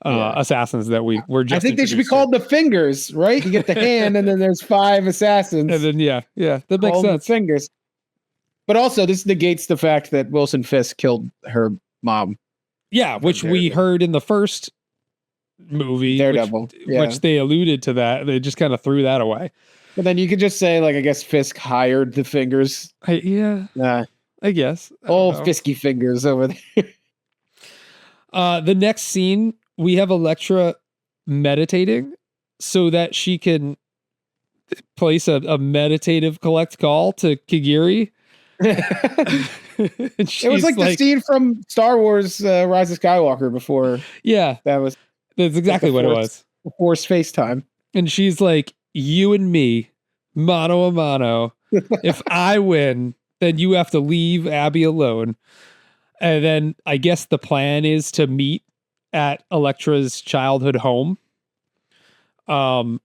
assassins that we're just. I think they should be called the fingers, right? You get the hand, and then there's 5 assassins, and then that makes sense. The fingers. But also, this negates the fact that Wilson Fisk killed her mom. Yeah, which we heard in the first movie, Daredevil, which they alluded to that. They just kind of threw that away. But then you could just say, I guess Fisk hired the fingers. I guess. Fisky fingers over there. The next scene, we have Elektra meditating so that she can place a meditative collect call to Kagiri. It was like the scene from Star Wars Rise of Skywalker before. Yeah. That's exactly what it was. Force FaceTime. And she's like, you and me, mano a mano. If I win, then you have to leave Abby alone. And then I guess the plan is to meet at Elektra's childhood home. I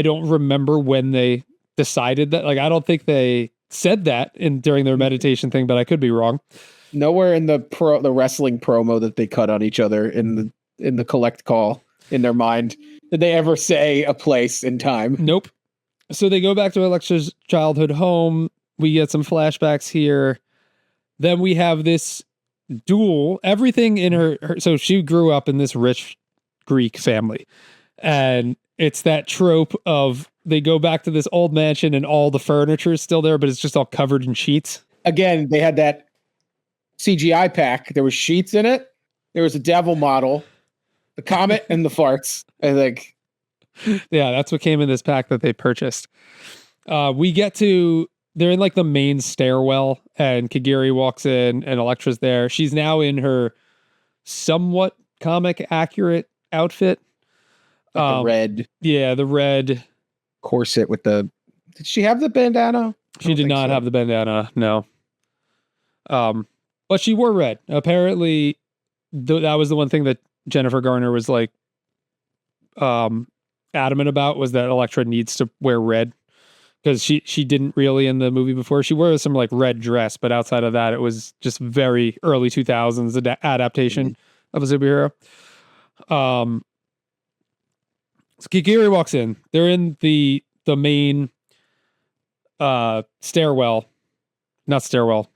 don't remember when they decided that. I don't think they said that during their meditation thing, but I could be wrong. Nowhere in the wrestling promo that they cut on each other in the collect call in their mind did they ever say a place in time. Nope. So they go back to Elektra's childhood home. We get some flashbacks here. Then we have this duel. Everything in her so she grew up in this rich Greek family. And it's that trope of they go back to this old mansion and all the furniture is still there, but it's just all covered in sheets. Again, they had that CGI pack. There was sheets in it. There was a devil model, the comet, and the farts. I think. Yeah, that's what came in this pack that they purchased. We get to, they're in the main stairwell, and Kagiri walks in, and Elektra's there. She's now in her somewhat comic accurate outfit. The red. Yeah, the red corset with the. Did she have the bandana? She did not have the bandana. No. But she wore red. Apparently, that was the one thing that Jennifer Garner was adamant about, was that Elektra needs to wear red, because she didn't really in the movie before. She wore some red dress, but outside of that, it was just very early 2000s adaptation of a superhero. So Kagiri walks in. They're in the main stairwell. Not stairwell.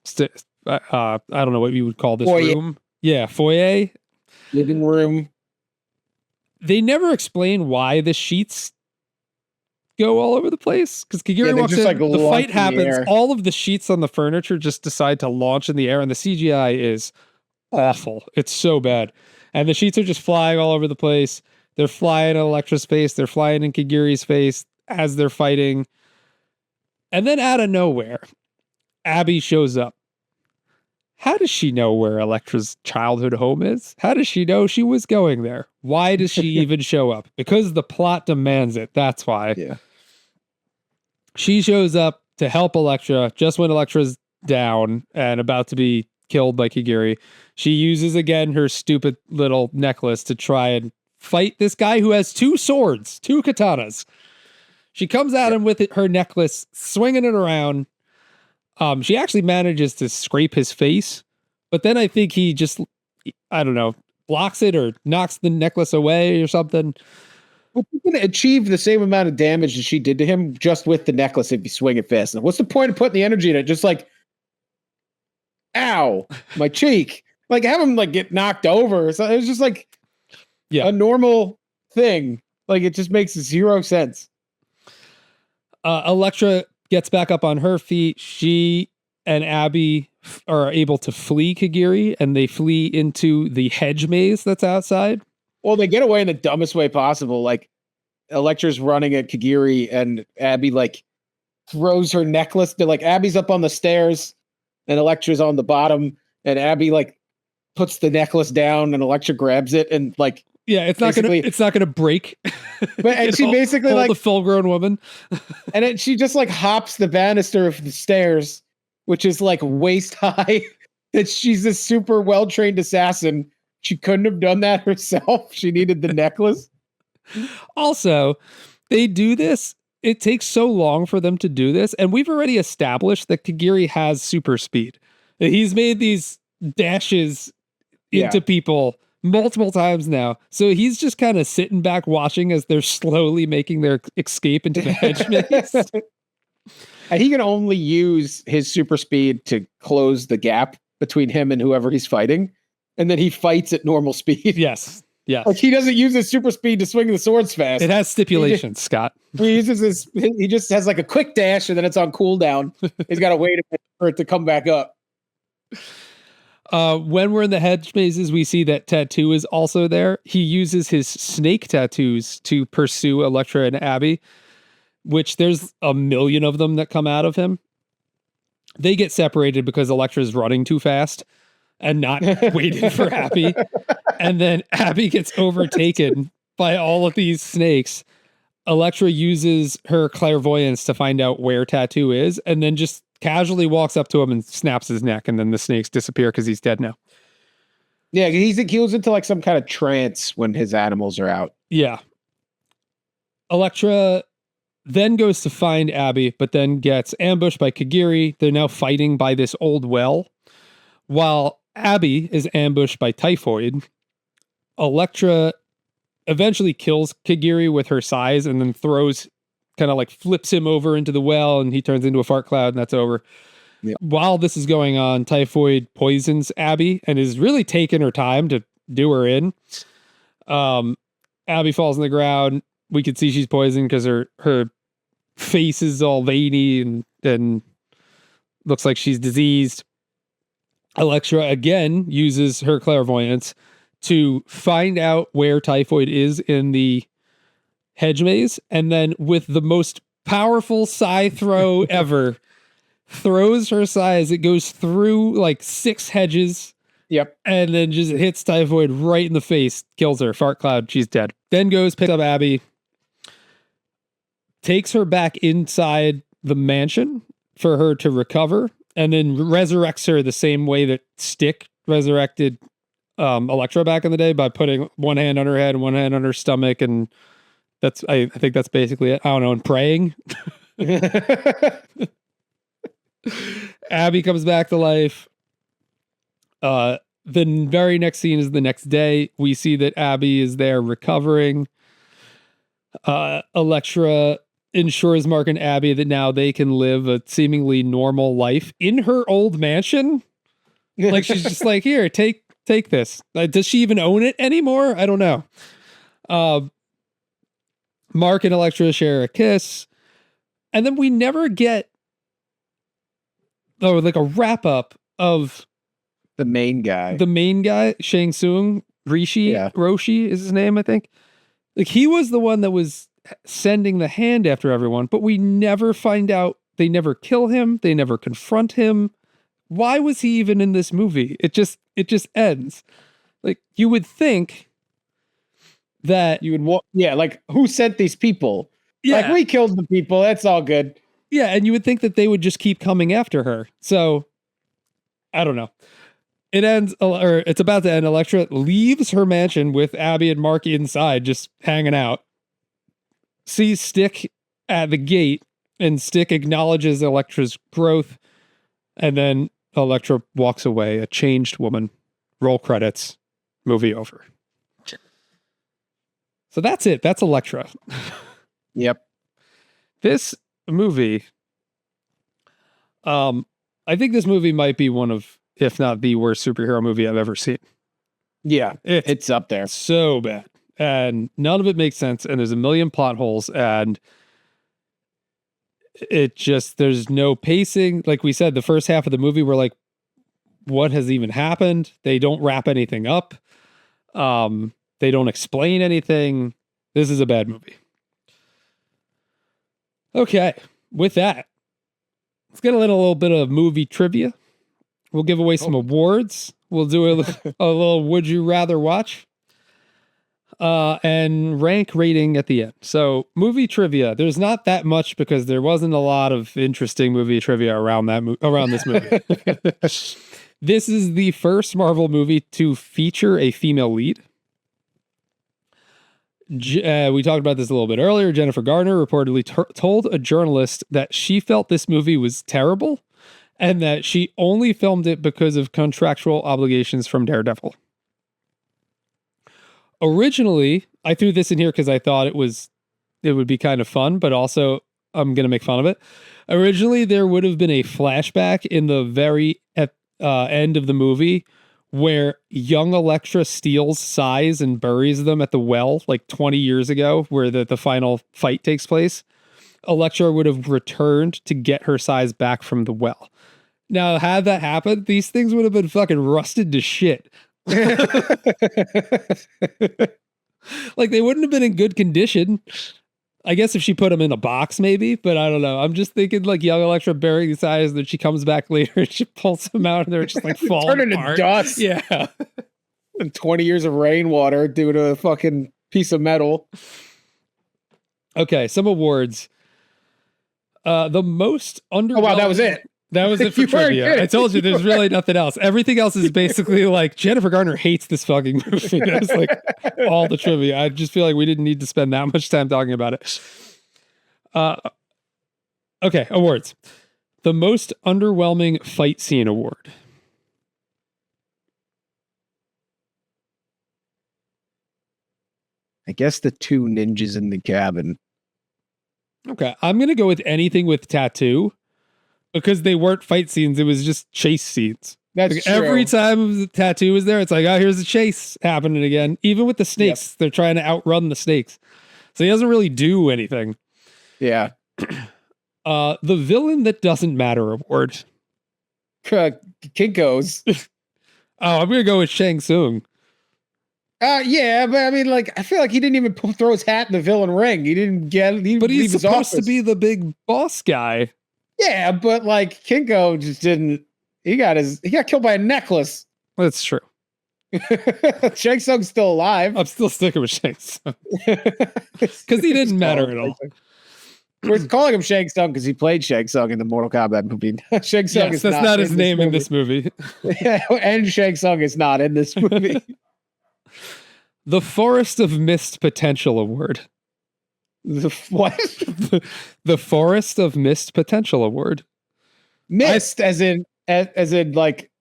I don't know what you would call this room. Yeah, foyer. Living room. They never explain why the sheets go all over the place. Because Kagiri walks in, the fight happens. All of the sheets on the furniture just decide to launch in the air, and the CGI is awful. It's so bad. And the sheets are just flying all over the place. They're flying in Elektra's face. They're flying in Kagiri's face as they're fighting. And then out of nowhere, Abby shows up. How does she know where Elektra's childhood home is? How does she know she was going there? Why does she even show up? Because the plot demands it. That's why. Yeah. She shows up to help Elektra just when Elektra's down and about to be killed by Kagiri. She uses again her stupid little necklace to try and fight this guy who has 2 swords, 2 katanas. She comes at him with her necklace, swinging it around. She actually manages to scrape his face, but then I think he just, I don't know, blocks it or knocks the necklace away or something. Well, you can achieve the same amount of damage that she did to him just with the necklace if you swing it fast enough. What's the point of putting the energy in it? Just ow, my cheek. Have him get knocked over. So it was just a normal thing. It just makes 0 sense. Elektra gets back up on her feet. She and Abby are able to flee Kagiri, and they flee into the hedge maze that's outside. Well, they get away in the dumbest way possible. Like Elektra's running at Kagiri, and Abby like throws her necklace. They're like Abby's up on the stairs, and Elektra's on the bottom, and Abby like puts the necklace down, and Elektra grabs it, and like yeah, it's not gonna break. But and she basically hold like a full grown woman, and then she just like hops the banister of the stairs, which is like waist high. And she's a super well trained assassin. She couldn't have done that herself. She needed the necklace. Also, they do this. It takes so long for them to do this. And we've already established that Kagiri has super speed. He's made these dashes into people multiple times now. So he's just kind of sitting back watching as they're slowly making their escape into the hedge maze. And he can only use his super speed to close the gap between him and whoever he's fighting. And then he fights at normal speed. Yes. Yes. Like he doesn't use his super speed to swing the swords fast. It has stipulations, Scott. He just has like a quick dash and then it's on cooldown. He's got to wait a minute for it to come back up. When we're in the hedge mazes, we see that Tattoo is also there. He uses his snake tattoos to pursue Elektra and Abby, which there's a million of them that come out of him. They get separated because Elektra's running too fast and not waiting for Abby. And then Abby gets overtaken by all of these snakes. Elektra uses her clairvoyance to find out where Tattoo is, and then just casually walks up to him and snaps his neck, and then the snakes disappear because he's dead now. Yeah, he goes into like some kind of trance when his animals are out. Yeah. Elektra then goes to find Abby, but then gets ambushed by Kagiri. They're now fighting by this old well. While Abby is ambushed by Typhoid, Elektra eventually kills Kagiri with her sais and then kind of like flips him over into the well, and he turns into a fart cloud, and that's over. Yeah. While this is going on, Typhoid poisons Abby and is really taking her time to do her in. Abby falls on the ground. We can see she's poisoned because her face is all veiny and looks like she's diseased. Elektra again uses her clairvoyance to find out where Typhoid is in the hedge maze, and then with the most powerful sai throw ever, throws her sai as it goes through like 6 hedges. Yep. And then just hits Typhoid right in the face, kills her, fart cloud, she's dead. Then goes, picks up Abby, takes her back inside the mansion for her to recover, and then resurrects her the same way that Stick resurrected Elektra back in the day by putting one hand on her head and one hand on her stomach, and I think that's basically it. I don't know, and praying. Abby comes back to life. The very next scene is the next day. We see that Abby is there recovering. Elektra ensures Mark and Abby that now they can live a seemingly normal life in her old mansion. Like she's just like, here, take this. Does she even own it anymore? I don't know. Mark and Elektra share a kiss, and then we never get like a wrap up of the main guy, Shang Tsung, Roshi is his name, I think. Like he was the one that was sending the hand after everyone, but we never find out. They never kill him. They never confront him. Why was he even in this movie? It just ends. Like you would think that you would like who sent these people? Yeah. Like we killed the people. That's all good. Yeah, and you would think that they would just keep coming after her. So I don't know. It ends, or it's about to end. Elektra leaves her mansion with Abby and Mark inside, just hanging out. Sees Stick at the gate, and Stick acknowledges Elektra's growth, and then Elektra walks away, a changed woman. Roll credits. Movie over. So that's it. That's Elektra. Yep. This movie, I think this movie might be one of, if not the worst superhero movie I've ever seen. Yeah, it's up there. So bad. And none of it makes sense. And there's a million plot holes. And there's no pacing. Like we said, the first half of the movie, we're like, what has even happened. They don't wrap anything up. They don't explain anything. This is a bad movie. Okay, with that, let's get a little bit of movie trivia. We'll give away some awards. We'll do a little would you rather watch. And rank rating at the end. So movie trivia, there's not that much because there wasn't a lot of interesting movie trivia around this movie. This is the first Marvel movie to feature a female lead. We talked about this a little bit earlier. Jennifer Garner reportedly told a journalist that she felt this movie was terrible and that she only filmed it because of contractual obligations from Daredevil. Originally, I threw this in here because I thought it would be kind of fun, but also I'm going to make fun of it. Originally, there would have been a flashback in the very end of the movie where young Elektra steals sais and buries them at the well like 20 years ago, where the final fight takes place. Elektra would have returned to get her sais back from the well. Now, had that happened, these things would have been fucking rusted to shit. Like, they wouldn't have been in good condition. I guess if she put them in a box, maybe, but I don't know. I'm just thinking like young Elektra burying the sais, and then she comes back later and she pulls them out and they're just like falling turning apart. to dust. Yeah. And 20 years of rainwater due to a fucking piece of metal. Okay, some awards. The most under. Oh, wow, that was it. That was it for You weren't trivia. kidding. I told you there's really nothing else. Everything else is basically like Jennifer Garner hates this fucking movie. That's like all the trivia. I just feel like we didn't need to spend that much time talking about it. Okay, awards. The most underwhelming fight scene award. I guess the two ninjas in the cabin. Okay, I'm going to go with anything with tattoo because they weren't fight scenes. It was just chase scenes. That's Like, true. every time the tattoo was there, it's like, oh, here's the chase happening again. Even with the snakes, they're trying to outrun the snakes. So he doesn't really do anything. Yeah. The villain that doesn't matter award. Kinko's. Oh, I'm going to go with Shang Tsung. Yeah, but I mean, like, I feel like he didn't even throw his hat in the villain ring. He didn't get. But he's his supposed to office. be the big boss guy. Yeah, but like Kinko just didn't. He got killed by a necklace. That's true. Shang Tsung's still alive. I'm still sticking with Shang Tsung. Because he didn't matter at all. We're calling him Shang Tsung because he played Shang Tsung in the Mortal Kombat movie. Shang Tsung Yes, is that's not his name in this movie. And Shang Tsung is not in this movie. The Forest of Missed Potential Award. What? The Forest of Missed Potential Award. Missed as in like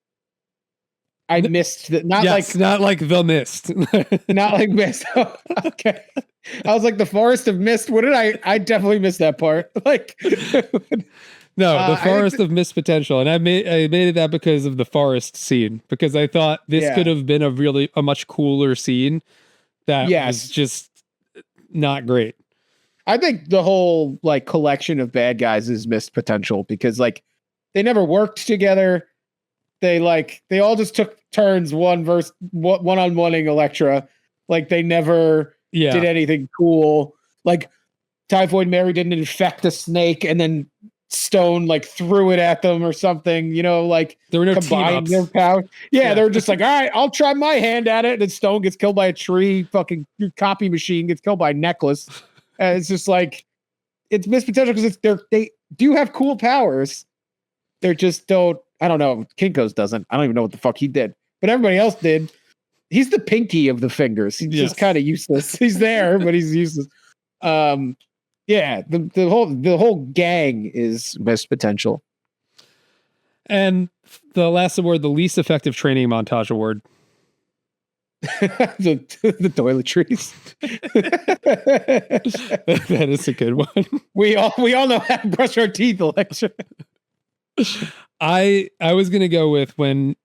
I missed the, not Yes, like not like the mist. not like missed. Oh, okay. I was like the Forest of Mist. What did I definitely missed that part. Like No, the Forest of Missed Potential. And I made it that because of the forest scene, because I thought this could have been a much cooler scene that was just not great. I think the whole like collection of bad guys is missed potential because like they never worked together. They all just took turns one-on-oneing Elektra. Like they never did anything cool. Like Typhoid Mary didn't infect a snake and then Stone like threw it at them or something, you know, like there were no combined their power. Yeah, they were just like, all right, I'll try my hand at it. And then Stone gets killed by a tree, fucking copy machine gets killed by a necklace. And it's just like it's missed potential because they do have cool powers. They just don't. I don't know. Kinko's doesn't. I don't even know what the fuck he did, but everybody else did. He's the pinky of the fingers. He's just kind of useless. He's there, but he's useless. Yeah, the whole gang is missed potential. And the last award, the least effective training montage award. the toiletries. That is a good one. We all know how to brush our teeth, Elektra. I was gonna go with when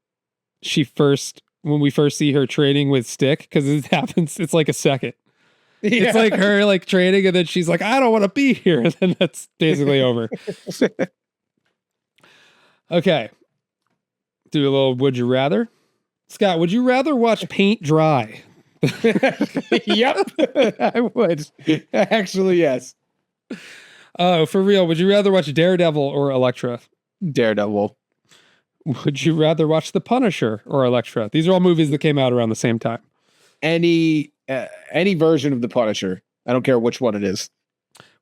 we first see her training with Stick, because it happens. It's like a second. Yeah. It's like her like training, and then she's like, "I don't want to be here," and then that's basically over. Okay. do a little would you rather. Scott, would you rather watch paint dry? Yep, I would. Actually, yes. Oh, for real, would you rather watch Daredevil or Elektra? Daredevil. Would you rather watch The Punisher or Elektra? These are all movies that came out around the same time. Any version of the Punisher. I don't care which one it is.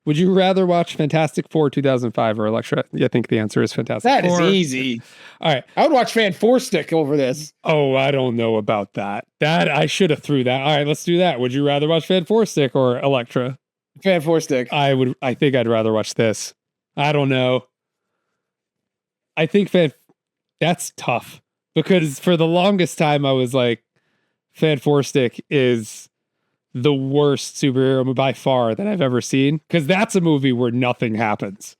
Would you rather watch Fantastic Four 2005 or Elektra? I think the answer is Fantastic That Four. is easy. All right. I would watch Fan Four Stick over this. Oh, I don't know about that. That I should have threw that. All right, let's do that. Would you rather watch Fan Four Stick or Elektra? Fan Four Stick. I think I'd rather watch this. I don't know. I think that's tough because for the longest time I was like, Fan Four Stick is the worst superhero movie by far that I've ever seen because that's a movie where nothing happens.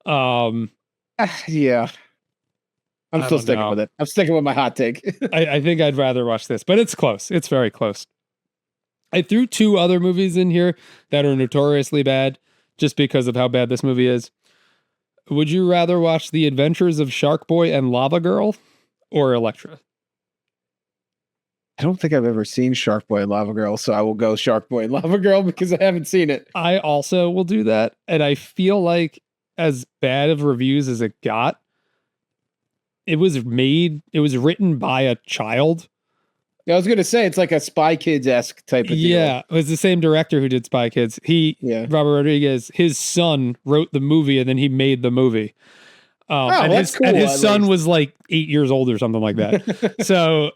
Yeah. I'm I still don't sticking know. with it. I'm sticking with my hot take. I think I'd rather watch this, but it's close. It's very close. I threw two other movies in here that are notoriously bad just because of how bad this movie is. Would you rather watch The Adventures of Shark Boy and Lava Girl or Elektra? I don't think I've ever seen Shark Boy and Lava Girl, so I will go Shark Boy and Lava Girl because I haven't seen it. I also will do that. And I feel like as bad of reviews as it got, it was written by a child. I was going to say, it's like a Spy Kids-esque type of deal. Yeah, it was the same director who did Spy Kids. Robert Rodriguez, his son wrote the movie and then he made the movie. And that's cool. And his son was like 8 years old or something like that. So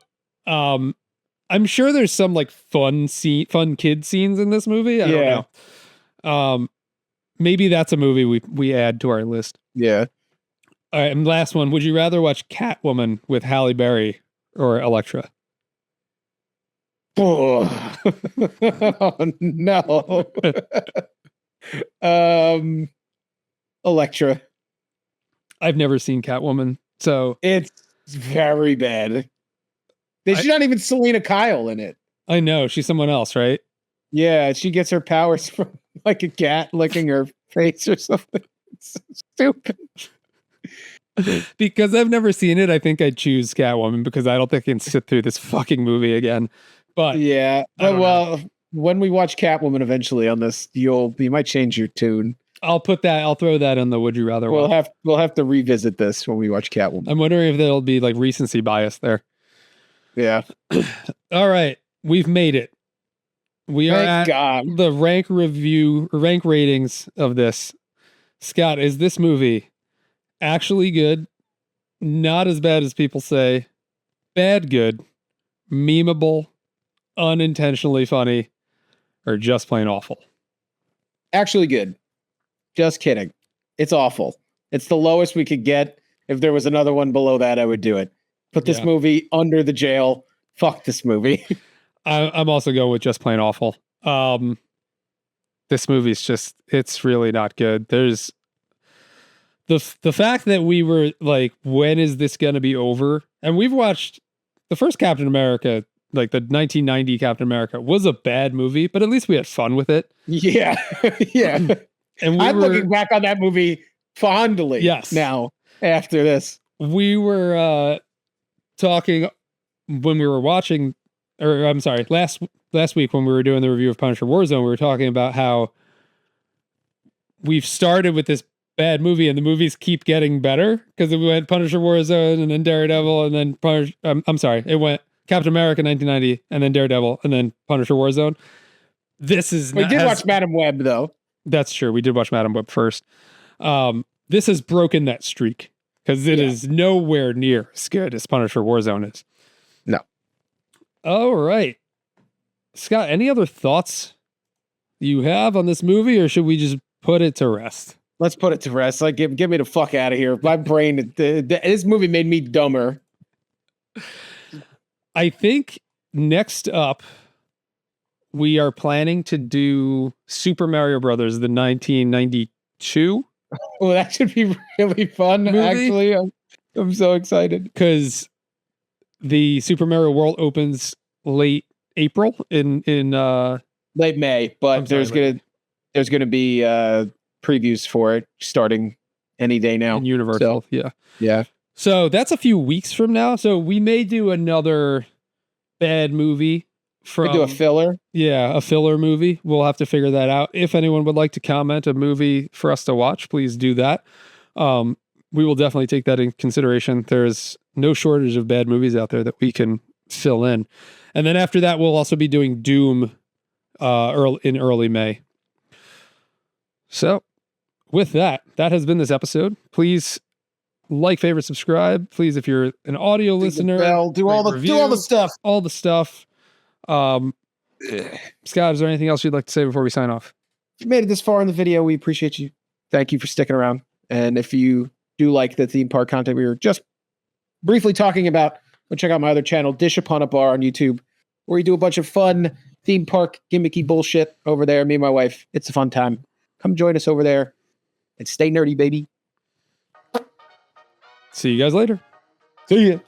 I'm sure there's some like fun kid scenes in this movie. I don't know. Maybe that's a movie we add to our list. Yeah. All right, and last one. Would you rather watch Catwoman with Halle Berry or Elektra? Oh, no. Elektra. I've never seen Catwoman, so it's very bad. She's not even Selena Kyle in it. I know she's someone else, right? Yeah, she gets her powers from like a cat licking her face or something. It's so stupid. Because I've never seen it, I think I'd choose Catwoman because I don't think I can sit through this fucking movie again. But yeah, when we watch Catwoman eventually on this, you might change your tune. I'll throw that in the Would You Rather. We'll have to revisit this when we watch Catwoman. I'm wondering if there'll be like recency bias there. Yeah. All right, we've made it. We are at the rank ratings of this. Scott, is this movie actually good? Not as bad as people say. Bad good. Memeable. Unintentionally funny. Or just plain awful? Actually good. Just kidding. It's awful. It's the lowest we could get. If there was another one below that, I would do it. Put this movie under the jail. Fuck this movie. I'm also going with just plain awful. This movie's it's really not good. There's the fact that we were like, when is this going to be over? And we've watched the first Captain America, like the 1990 Captain America, was a bad movie, but at least we had fun with it. Yeah. Yeah. And I'm looking back on that movie fondly. Yes. Now, after this. We were talking when we were watching, or I'm sorry, last week when we were doing the review of Punisher Warzone, we were talking about how we've started with this bad movie and the movies keep getting better because we went Punisher Warzone and then Daredevil and then it went Captain America 1990 and then Daredevil and then Punisher Warzone. We did watch Madam Web though. That's true. We did watch Madam Web first. This has broken that streak because it is nowhere near as good as Punisher Warzone is. No. All right. Scott, any other thoughts you have on this movie, or should we just put it to rest? Let's put it to rest. Like, get me the fuck out of here. My brain, this movie made me dumber. I think next up, we are planning to do Super Mario Brothers, the 1992. Well, that should be really fun, movie. Actually. I'm so excited. Because the Super Mario World opens late April in late May, but there's gonna be previews for it starting any day now. In Universal, yeah. So that's a few weeks from now. So we may do another bad movie from We do a filler. Yeah, a filler movie. We'll have to figure that out. If anyone would like to comment a movie for us to watch, please do that. We will definitely take that in consideration. There's no shortage of bad movies out there that we can fill in. And then after that, we'll also be doing Doom in early May. So with that has been this episode. Please like, favorite, subscribe. Please, if you're an audio listener, do all the stuff. All the stuff. Scott, is there anything else you'd like to say before we sign off? If you made it this far in the video, we appreciate you. Thank you for sticking around. And if you do like the theme park content we were just briefly talking about, go check out my other channel, Dish Upon a Bar on YouTube, where we do a bunch of fun theme park gimmicky bullshit over there. Me and my wife. It's a fun time. Come join us over there and stay nerdy, baby. See you guys later. See ya.